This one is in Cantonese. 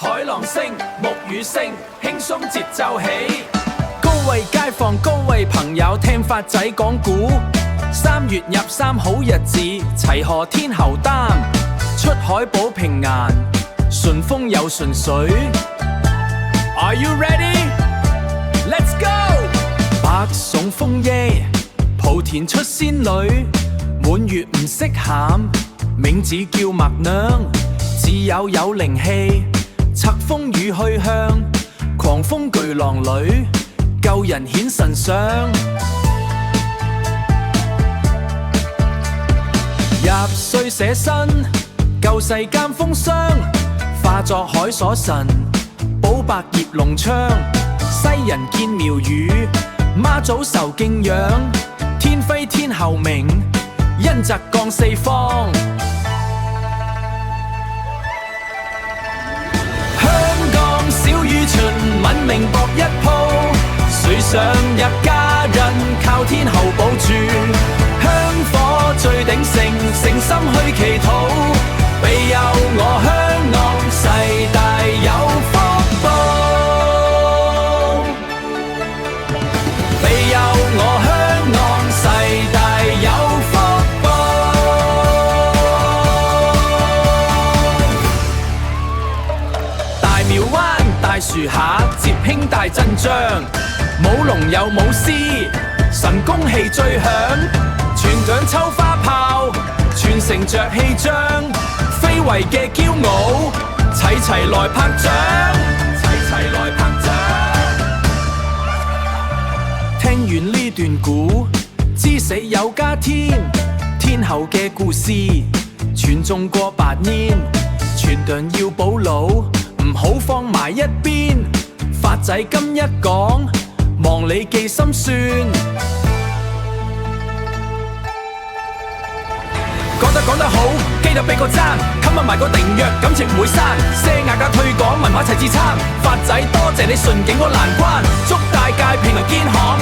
海浪聲，木魚聲，輕鬆節奏起。高位街坊，高位朋友，聽發仔講古。3月入3好日子，齊賀天后擔，出海保平顏，順風又順水。Are you ready? Let's go！ 白送風衣，莆田出仙女，滿月唔識餡，名字叫默娘，自有靈氣，拆風雨去向，狂風巨浪裏，救人顯神相。入歲寫新，舊世間風霜，化作海所神，保百業龍昌。西人見廟宇，媽祖受敬仰，天妃天后明，恩澤降四方。香港小漁村文明搏一鋪，水上日家人靠天后保住，香火最鼎盛，誠心去祈禱，庇佑我香港世大有福報。庇佑我香港世大有福報。大廟灣大樹下接兄大陣仗，舞龍有舞獅，神功戲最響，全掌抽花炮，全城着氣象，非遺嘅驕傲，齊齊來拍掌，齊齊來拍掌。聽完呢段古，知死有家天，天后嘅故事傳頌過百年，傳揚要保老，唔好放埋一邊。發仔今一講，望你記心酸。講得好，記得俾個讚，冚埋個訂約，感情唔會刪。些牙價退港，文化齊自參。發仔多謝你順境嗰難關，祝大界平安健康。